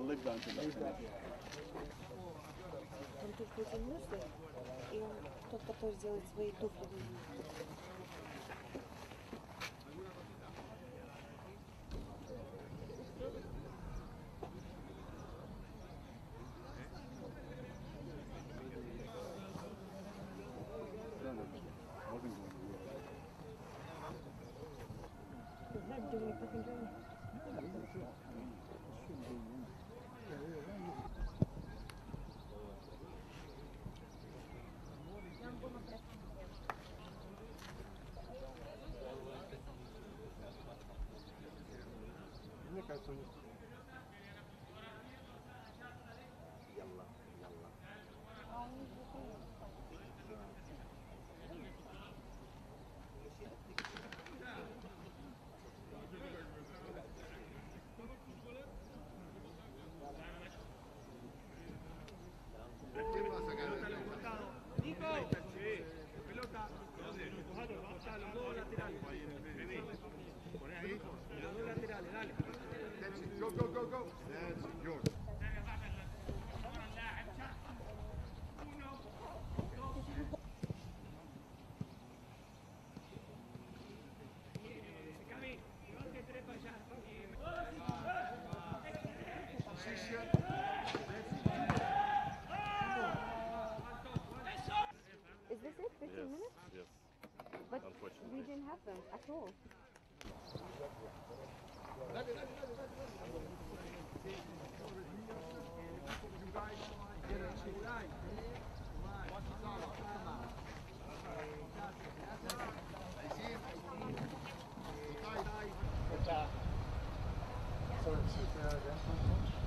Он тут потянулся, и он тот, который сделает свои туфли. Мне кажется, у них... Go, go, go, go. That's yours. Is this it? 15 minutes? Yes. But Unfortunately. we didn't have them at all. So it's